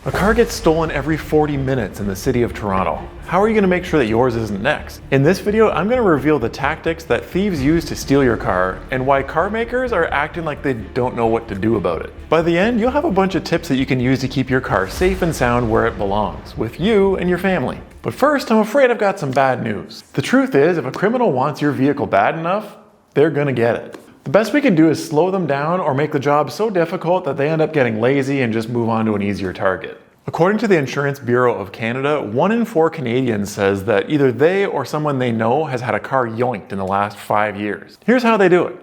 A car gets stolen every 40 minutes in the city of Toronto. How are you going to make sure that yours isn't next? In this video, I'm going to reveal the tactics that thieves use to steal your car and why car makers are acting like they don't know what to do about it. By the end, you'll have a bunch of tips that you can use to keep your car safe and sound where it belongs, with you and your family. But first, I'm afraid I've got some bad news. The truth is, if a criminal wants your vehicle bad enough, they're going to get it. The best we can do is slow them down or make the job so difficult that they end up getting lazy and just move on to an easier target. According to the Insurance Bureau of Canada, 1 in 4 Canadians says that either they or someone they know has had a car yoinked in the last 5 years. Here's how they do it.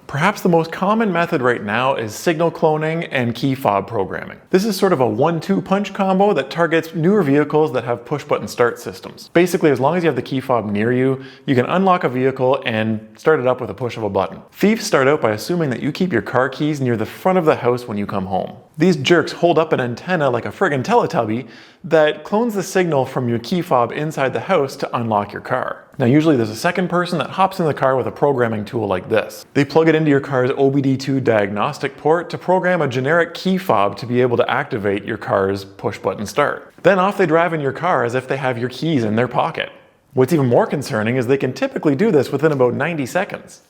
Perhaps the most common method right now is signal cloning and key fob programming. This is sort of a 1-2 punch combo that targets newer vehicles that have push button start systems. Basically, as long as you have the key fob near you, you can unlock a vehicle and start it up with a push of a button. Thieves start out by assuming that you keep your car keys near the front of the house when you come home. These jerks hold up an antenna like a friggin' Teletubby that clones the signal from your key fob inside the house to unlock your car. Now usually there's a second person that hops in the car with a programming tool like this. They plug it into your car's OBD2 diagnostic port to program a generic key fob to be able to activate your car's push button start. Then off they drive in your car as if they have your keys in their pocket. What's even more concerning is they can typically do this within about 90 seconds.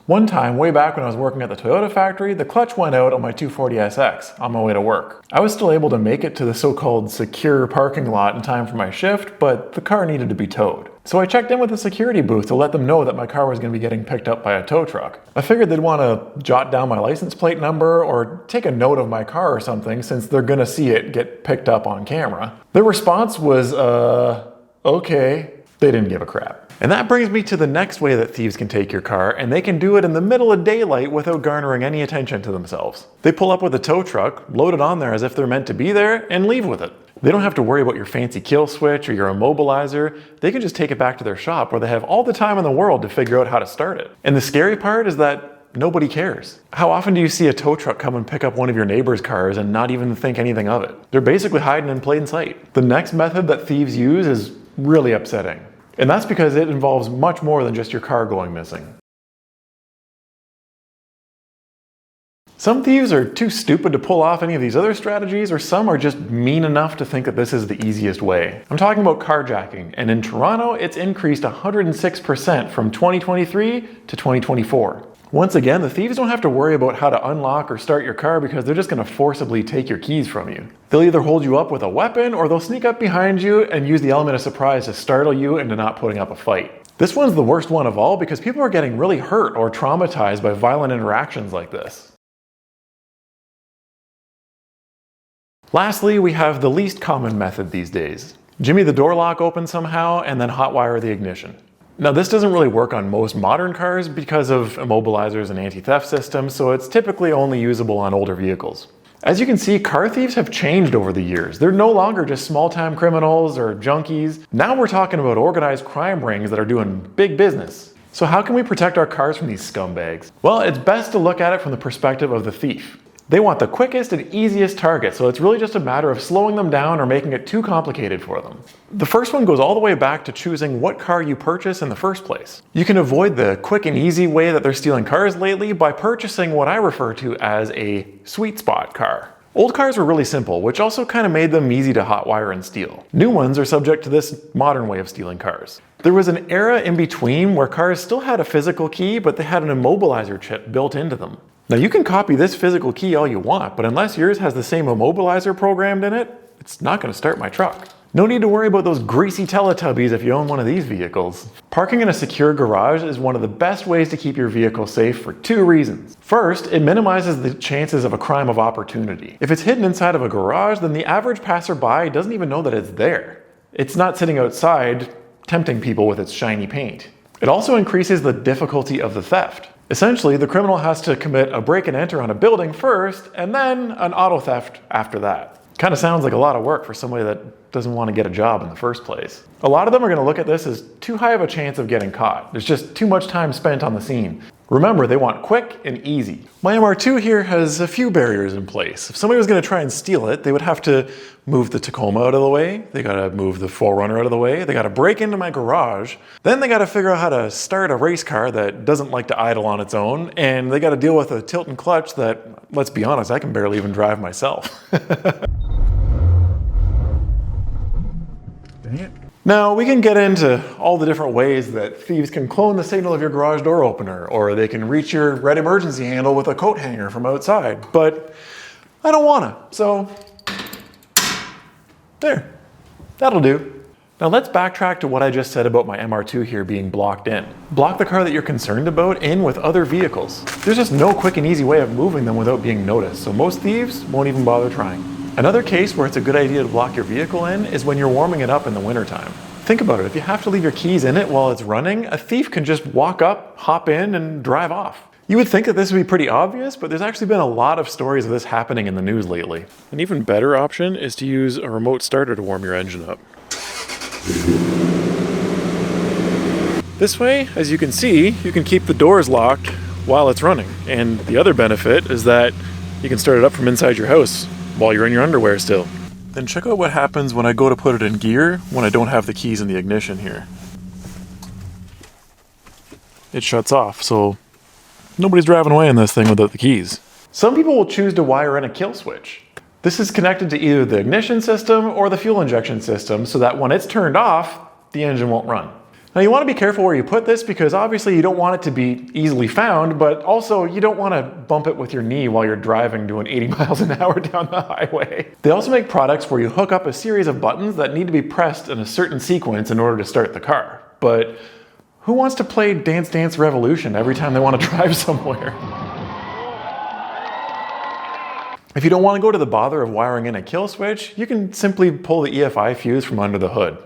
One time, way back when I was working at the Toyota factory, the clutch went out on my 240SX on my way to work. I was still able to make it to the so-called secure parking lot in time for my shift, but the car needed to be towed. So I checked in with the security booth to let them know that my car was going to be getting picked up by a tow truck. I figured they'd want to jot down my license plate number or take a note of my car or something since they're going to see it get picked up on camera. Their response was, okay. They didn't give a crap. And that brings me to the next way that thieves can take your car, and they can do it in the middle of daylight without garnering any attention to themselves. They pull up with a tow truck, load it on there as if they're meant to be there, and leave with it. They don't have to worry about your fancy kill switch or your immobilizer. They can just take it back to their shop where they have all the time in the world to figure out how to start it. And the scary part is that nobody cares. How often do you see a tow truck come and pick up one of your neighbor's cars and not even think anything of it? They're basically hiding in plain sight. The next method that thieves use is really upsetting. And that's because it involves much more than just your car going missing. Some thieves are too stupid to pull off any of these other strategies, or some are just mean enough to think that this is the easiest way. I'm talking about carjacking, and in Toronto, it's increased 106% from 2023 to 2024. Once again, the thieves don't have to worry about how to unlock or start your car because they're just going to forcibly take your keys from you. They'll either hold you up with a weapon or they'll sneak up behind you and use the element of surprise to startle you into not putting up a fight. This one's the worst one of all because people are getting really hurt or traumatized by violent interactions like this. Lastly, we have the least common method these days. Jimmy the door lock open somehow and then hotwire the ignition. Now this doesn't really work on most modern cars because of immobilizers and anti-theft systems, so it's typically only usable on older vehicles. As you can see, car thieves have changed over the years. They're no longer just small-time criminals or junkies. Now we're talking about organized crime rings that are doing big business. So how can we protect our cars from these scumbags? Well, it's best to look at it from the perspective of the thief. They want the quickest and easiest target, so it's really just a matter of slowing them down or making it too complicated for them. The first one goes all the way back to choosing what car you purchase in the first place. You can avoid the quick and easy way that they're stealing cars lately by purchasing what I refer to as a sweet spot car. Old cars were really simple, which also kind of made them easy to hotwire and steal. New ones are subject to this modern way of stealing cars. There was an era in between where cars still had a physical key, but they had an immobilizer chip built into them. Now you can copy this physical key all you want, but unless yours has the same immobilizer programmed in it, it's not going to start my truck. No need to worry about those greasy Teletubbies if you own one of these vehicles. Parking in a secure garage is one of the best ways to keep your vehicle safe for 2 reasons. First, it minimizes the chances of a crime of opportunity. If it's hidden inside of a garage, then the average passerby doesn't even know that it's there. It's not sitting outside tempting people with its shiny paint. It also increases the difficulty of the theft. Essentially, the criminal has to commit a break and enter on a building first, and then an auto theft after that. Kind of sounds like a lot of work for somebody that doesn't want to get a job in the first place. A lot of them are going to look at this as too high of a chance of getting caught. There's just too much time spent on the scene. Remember, they want quick and easy. My MR2 here has a few barriers in place. If somebody was going to try and steal it, they would have to move the Tacoma out of the way, they gotta move the 4Runner out of the way, they gotta break into my garage, then they gotta figure out how to start a race car that doesn't like to idle on its own, and they gotta deal with a tilt and clutch that, let's be honest, I can barely even drive myself. Dang it. Now, we can get into all the different ways that thieves can clone the signal of your garage door opener, or they can reach your red emergency handle with a coat hanger from outside, but I don't wanna, so there, that'll do. Now let's backtrack to what I just said about my MR2 here being blocked in. Block the car that you're concerned about in with other vehicles. There's just no quick and easy way of moving them without being noticed, so most thieves won't even bother trying. Another case where it's a good idea to block your vehicle in is when you're warming it up in the wintertime. Think about it, if you have to leave your keys in it while it's running, a thief can just walk up, hop in, and drive off. You would think that this would be pretty obvious, but there's actually been a lot of stories of this happening in the news lately. An even better option is to use a remote starter to warm your engine up. This way, as you can see, you can keep the doors locked while it's running. And the other benefit is that you can start it up from inside your house while you're in your underwear still. Then check out what happens when I go to put it in gear when I don't have the keys in the ignition here. It shuts off, so nobody's driving away in this thing without the keys. Some people will choose to wire in a kill switch. This is connected to either the ignition system or the fuel injection system so that when it's turned off, the engine won't run. Now you want to be careful where you put this because obviously you don't want it to be easily found, but also you don't want to bump it with your knee while you're driving doing 80 miles an hour down the highway. They also make products where you hook up a series of buttons that need to be pressed in a certain sequence in order to start the car. But who wants to play Dance Dance Revolution every time they want to drive somewhere? If you don't want to go to the bother of wiring in a kill switch, you can simply pull the EFI fuse from under the hood.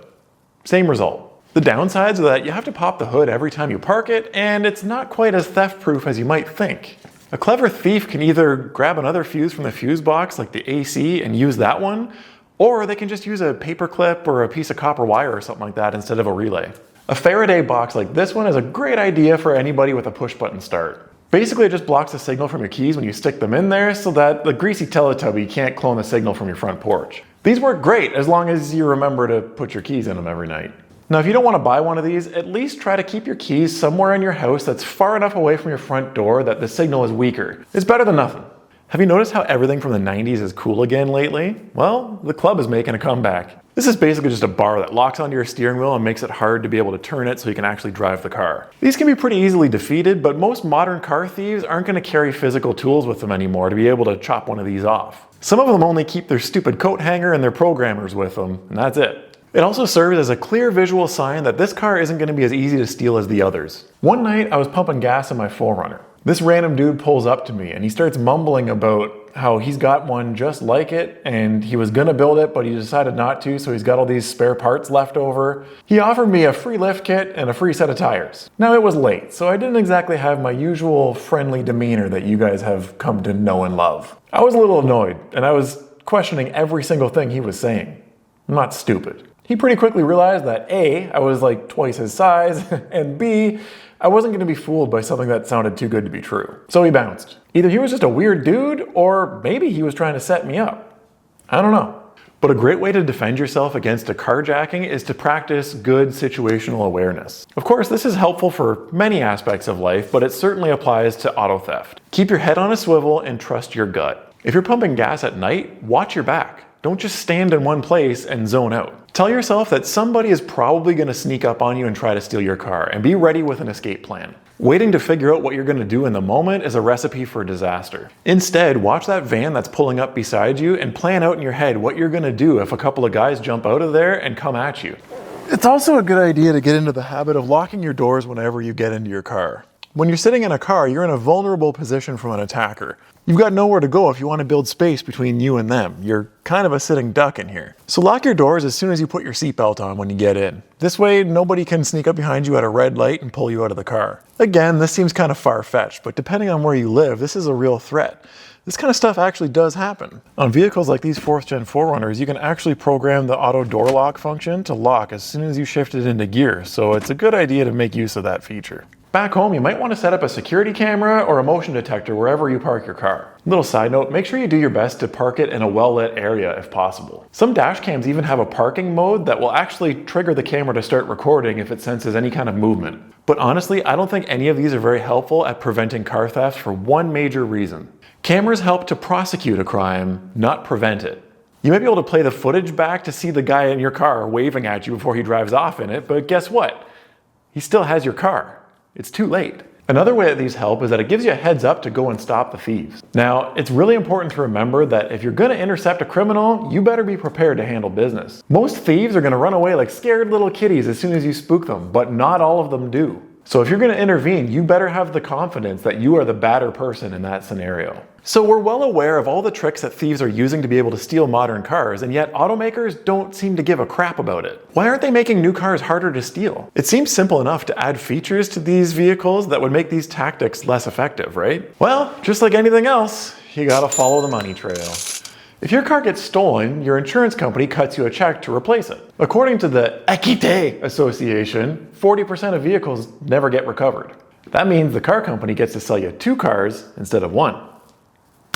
Same result. The downsides are that you have to pop the hood every time you park it, and it's not quite as theft-proof as you might think. A clever thief can either grab another fuse from the fuse box, like the AC, and use that one, or they can just use a paper clip or a piece of copper wire or something like that instead of a relay. A Faraday box like this one is a great idea for anybody with a push-button start. Basically, it just blocks the signal from your keys when you stick them in there so that the greasy Teletubby can't clone the signal from your front porch. These work great as long as you remember to put your keys in them every night. Now, if you don't want to buy one of these, at least try to keep your keys somewhere in your house that's far enough away from your front door that the signal is weaker. It's better than nothing. Have you noticed how everything from the 90s is cool again lately? Well, the club is making a comeback. This is basically just a bar that locks onto your steering wheel and makes it hard to be able to turn it so you can actually drive the car. These can be pretty easily defeated, but most modern car thieves aren't going to carry physical tools with them anymore to be able to chop one of these off. Some of them only keep their stupid coat hanger and their programmers with them, and that's it. It also serves as a clear visual sign that this car isn't going to be as easy to steal as the others. One night I was pumping gas in my 4Runner. This random dude pulls up to me and he starts mumbling about how he's got one just like it and he was gonna build it but he decided not to, so he's got all these spare parts left over. He offered me a free lift kit and a free set of tires. Now it was late, so I didn't exactly have my usual friendly demeanor that you guys have come to know and love. I was a little annoyed and I was questioning every single thing he was saying. I'm not stupid. He pretty quickly realized that A, I was like twice his size, and B, I wasn't going to be fooled by something that sounded too good to be true. So he bounced. Either he was just a weird dude, or maybe he was trying to set me up. I don't know. But a great way to defend yourself against a carjacking is to practice good situational awareness. Of course, this is helpful for many aspects of life, but it certainly applies to auto theft. Keep your head on a swivel and trust your gut. If you're pumping gas at night, watch your back. Don't just stand in one place and zone out. Tell yourself that somebody is probably going to sneak up on you and try to steal your car, and be ready with an escape plan. Waiting to figure out what you're going to do in the moment is a recipe for disaster. Instead, watch that van that's pulling up beside you and plan out in your head what you're going to do if a couple of guys jump out of there and come at you. It's also a good idea to get into the habit of locking your doors whenever you get into your car. When you're sitting in a car, you're in a vulnerable position from an attacker. You've got nowhere to go if you want to build space between you and them. You're kind of a sitting duck in here. So lock your doors as soon as you put your seatbelt on when you get in. This way, nobody can sneak up behind you at a red light and pull you out of the car. Again, this seems kind of far-fetched, but depending on where you live, this is a real threat. This kind of stuff actually does happen. On vehicles like these 4th Gen 4Runners, you can actually program the auto door lock function to lock as soon as you shift it into gear, so it's a good idea to make use of that feature. Back home, you might want to set up a security camera or a motion detector wherever you park your car. Little side note, make sure you do your best to park it in a well-lit area if possible. Some dash cams even have a parking mode that will actually trigger the camera to start recording if it senses any kind of movement. But honestly, I don't think any of these are very helpful at preventing car theft for one major reason. Cameras help to prosecute a crime, not prevent it. You might be able to play the footage back to see the guy in your car waving at you before he drives off in it, but guess what? He still has your car. It's too late. Another way that these help is that it gives you a heads up to go and stop the thieves. Now, it's really important to remember that if you're going to intercept a criminal, you better be prepared to handle business. Most thieves are going to run away like scared little kitties as soon as you spook them, but not all of them do. So if you're going to intervene, you better have the confidence that you are the badder person in that scenario. So we're well aware of all the tricks that thieves are using to be able to steal modern cars, and yet automakers don't seem to give a crap about it. Why aren't they making new cars harder to steal? It seems simple enough to add features to these vehicles that would make these tactics less effective, right? Well, just like anything else, you gotta follow the money trail. If your car gets stolen, your insurance company cuts you a check to replace it. According to the Equité Association, 40% of vehicles never get recovered. That means the car company gets to sell you 2 cars instead of 1.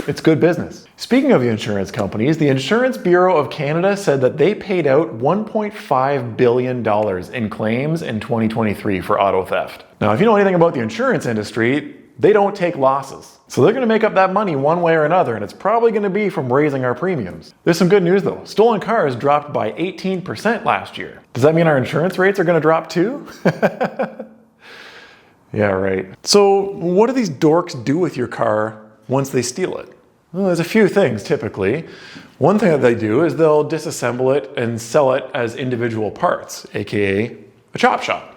It's good business. Speaking of the insurance companies, the Insurance Bureau of Canada said that they paid out $1.5 billion in claims in 2023 for auto theft. Now, if you know anything about the insurance industry, they don't take losses. So they're gonna make up that money one way or another, and it's probably gonna be from raising our premiums. There's some good news though. Stolen cars dropped by 18% last year. Does that mean our insurance rates are gonna drop too? Yeah, right. So what do these dorks do with your car once they steal it? Well, there's a few things typically. One thing that they do is they'll disassemble it and sell it as individual parts, aka a chop shop.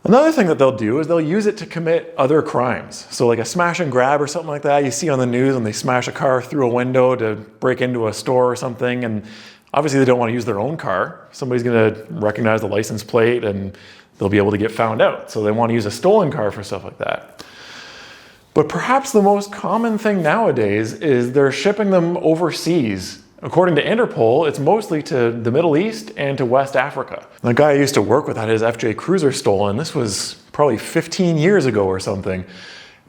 Another thing that they'll do is they'll use it to commit other crimes. So like a smash and grab or something like that. You see on the news when they smash a car through a window to break into a store or something, and obviously they don't want to use their own car. Somebody's going to recognize the license plate and they'll be able to get found out. So they want to use a stolen car for stuff like that. But perhaps the most common thing nowadays is they're shipping them overseas. According to Interpol, it's mostly to the Middle East and to West Africa. The guy I used to work with had his FJ Cruiser stolen. This was probably 15 years ago or something.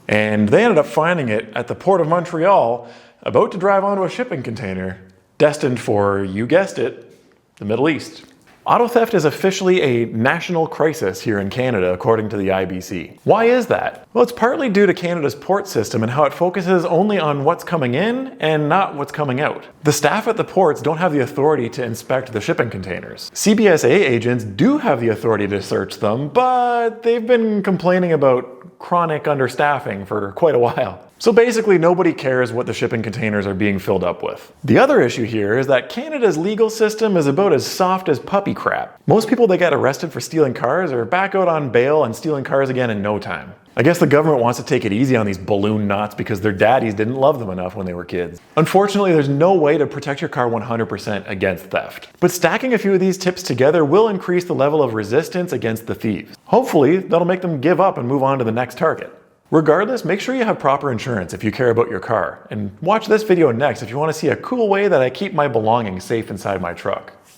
And they ended up finding it at the port of Montreal, about to drive onto a shipping container, destined for, you guessed it, the Middle East. Auto theft is officially a national crisis here in Canada, according to the IBC. Why is that? Well, it's partly due to Canada's port system and how it focuses only on what's coming in and not what's coming out. The staff at the ports don't have the authority to inspect the shipping containers. CBSA agents do have the authority to search them, but they've been complaining about chronic understaffing for quite a while. So basically nobody cares what the shipping containers are being filled up with. The other issue here is that Canada's legal system is about as soft as puppy crap. Most people that get arrested for stealing cars are back out on bail and stealing cars again in no time. I guess the government wants to take it easy on these balloon knots because their daddies didn't love them enough when they were kids. Unfortunately, there's no way to protect your car 100% against theft. But stacking a few of these tips together will increase the level of resistance against the thieves. Hopefully, that'll make them give up and move on to the next target. Regardless, make sure you have proper insurance if you care about your car. And watch this video next if you want to see a cool way that I keep my belongings safe inside my truck.